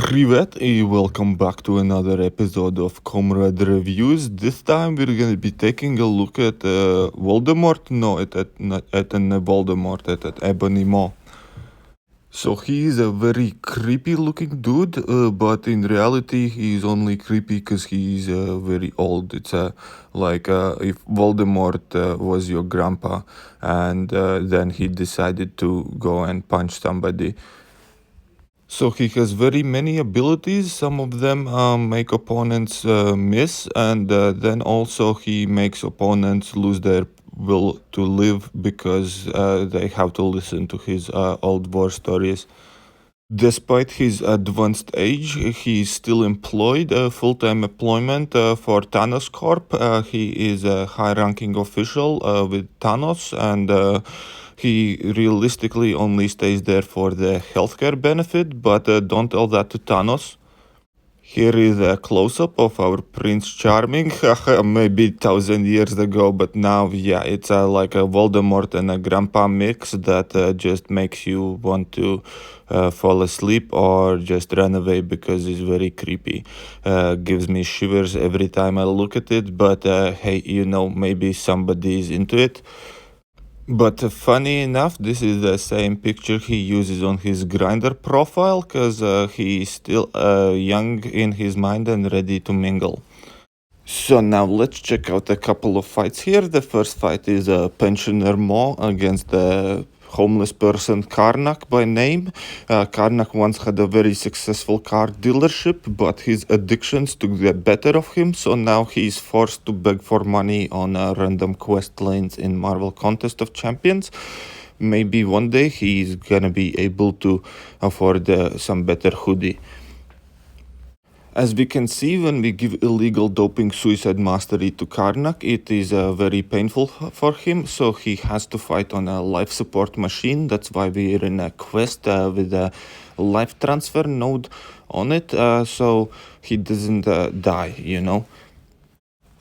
Привет и welcome back to another episode of Comrade Reviews. This time we're going to be taking a look at Voldemort. No, not Voldemort, at Ebony Maw. So he is a very creepy looking dude, but in reality he is only creepy because he is very old. It's like if Voldemort was your grandpa and then he decided to go and punch somebody. So he has very many abilities. Some of them make opponents miss, and then also he makes opponents lose their will to live because they have to listen to his old war stories. Despite his advanced age, he is still employed, full-time employment for Thanos Corp. He is a high-ranking official with Thanos, and he realistically only stays there for the healthcare benefit, but don't tell that to Thanos. Here is a close-up of our Prince Charming, maybe 1,000 years ago, but now, yeah, it's like a Voldemort and a Grandpa mix that just makes you want to fall asleep or just run away because it's very creepy. Gives me shivers every time I look at it, but hey, maybe somebody is into it. But funny enough, this is the same picture he uses on his Grinder profile because he is still young in his mind and ready to mingle. So now let's check out a couple of fights here. The first fight is Pensioner Maw against the homeless person Karnak by name. Karnak once had a very successful car dealership, but his addictions took the better of him, so now he's forced to beg for money on random quest lanes in Marvel Contest of Champions. Maybe one day he's gonna be able to afford some better hoodie. As we can see, when we give illegal doping suicide mastery to Karnak, it is very painful for him, so he has to fight on a life support machine. That's why we're in a quest with a life transfer node on it, so he doesn't die.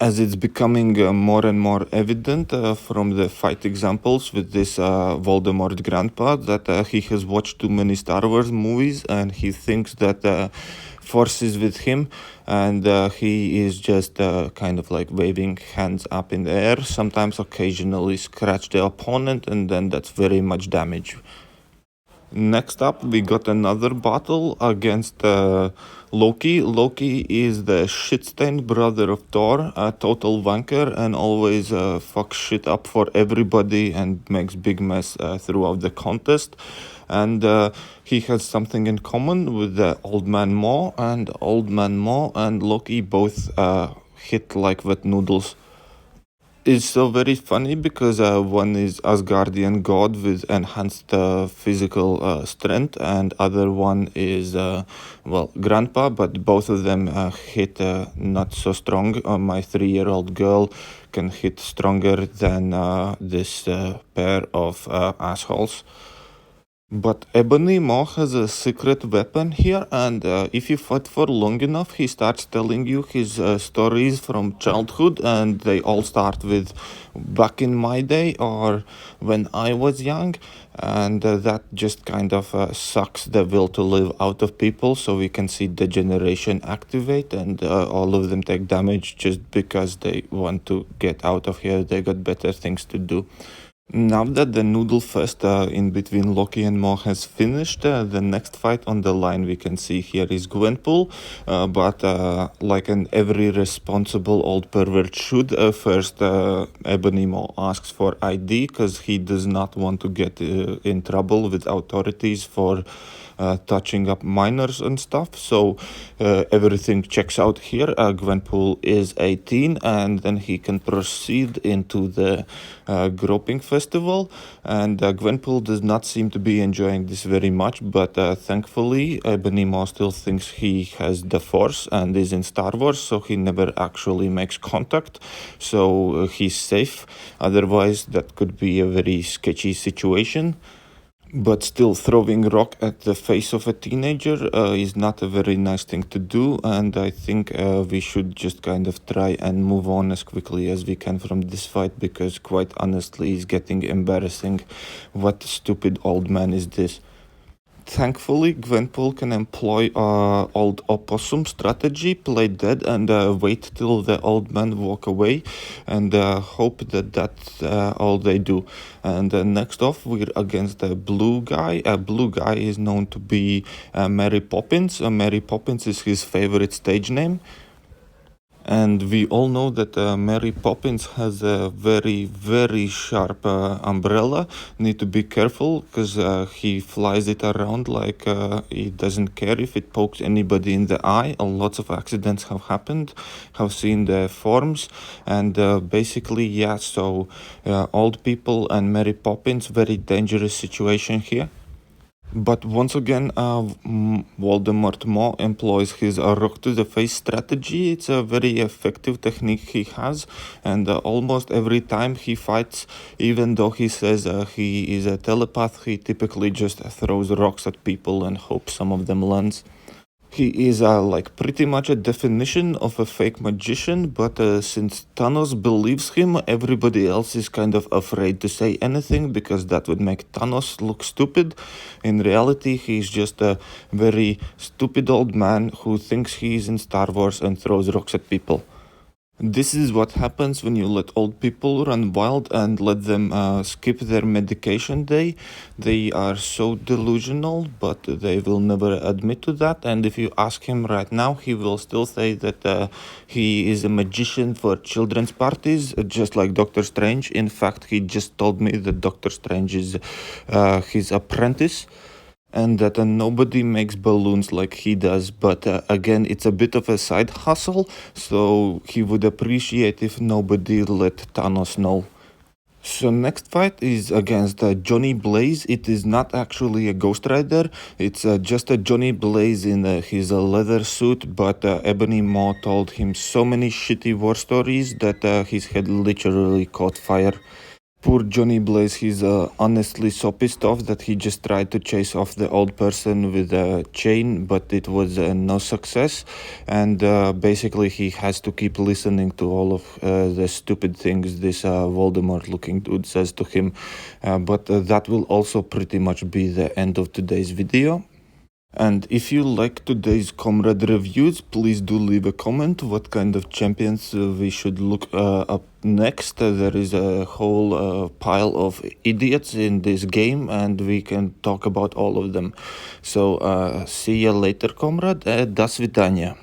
As it's becoming more and more evident from the fight examples with this Voldemort grandpa that he has watched too many Star Wars movies and he thinks that Force is with him, and he is just kind of like waving hands up in the air, sometimes occasionally scratch the opponent, and then that's very much damage. Next up, we got another battle against Loki. Loki is the shit-stained brother of Thor, a total wanker, and always fucks shit up for everybody and makes big mess throughout the contest. And he has something in common with the Old Man Maw, and Loki both hit like wet noodles. It's so very funny because one is Asgardian god with enhanced physical strength, and other one is grandpa, but both of them hit not so strong. My 3-year-old girl can hit stronger than this pair of assholes. But Ebony Maw has a secret weapon here, and if you fight for long enough, he starts telling you his stories from childhood, and they all start with back in my day or when I was young, and that just kind of sucks the will to live out of people, so we can see degeneration activate, and all of them take damage just because they want to get out of here. They got better things to do. Now that the noodle fest in between Loki and Maw has finished, the next fight on the line we can see here is Gwenpool, but like an every responsible old pervert should, first Ebony Maw asks for ID because he does not want to get in trouble with authorities for touching up minors and stuff, so everything checks out here. Gwenpool is 18, and then he can proceed into the groping festival, and Gwenpool does not seem to be enjoying this very much, but thankfully Ebony Maw still thinks he has the Force and is in Star Wars, so he never actually makes contact, so he's safe. Otherwise that could be a very sketchy situation. But still, throwing rock at the face of a teenager is not a very nice thing to do, and I think we should just kind of try and move on as quickly as we can from this fight, because quite honestly it's getting embarrassing. What stupid old man is this? Thankfully, Gwenpool can employ old opossum strategy, play dead and wait till the old men walk away, and hope that that's all they do. And next off, we're against the blue guy. Blue guy is known to be Mary Poppins. Mary Poppins is his favorite stage name. And we all know that Mary Poppins has a very, very sharp umbrella. Need to be careful because he flies it around like he doesn't care if it pokes anybody in the eye. Lots of accidents have happened. Have seen the forms, and basically, yeah. So old people and Mary Poppins, very dangerous situation here. But once again, Voldemort Maw employs his rock to the face strategy. It's a very effective technique he has, and almost every time he fights, even though he says he is a telepath, he typically just throws rocks at people and hopes some of them lands. He is like pretty much a definition of a fake magician, but since Thanos believes him, everybody else is kind of afraid to say anything because that would make Thanos look stupid. In reality, he's just a very stupid old man who thinks he's in Star Wars and throws rocks at people. This is what happens when you let old people run wild and let them skip their medication day. They are so delusional, but they will never admit to that. And if you ask him right now, he will still say that he is a magician for children's parties, just like Doctor Strange. In fact, he just told me that Doctor Strange is his apprentice, and that nobody makes balloons like he does. But again, it's a bit of a side hustle, so he would appreciate if nobody let Thanos know. So next fight is against Johnny Blaze. It is not actually a Ghost Rider, it's just a Johnny Blaze in his leather suit, but Ebony Maw told him so many shitty war stories that his head literally caught fire. Poor Johnny Blaze, he's honestly so pissed off that he just tried to chase off the old person with a chain, but it was no success. And basically, he has to keep listening to all of the stupid things this Voldemort looking dude says to him. But that will also pretty much be the end of today's video. And if you like today's Comrade reviews, please do leave a comment what kind of champions we should look up next. There is a whole pile of idiots in this game, and we can talk about all of them. So see you later, Comrade. До свидания.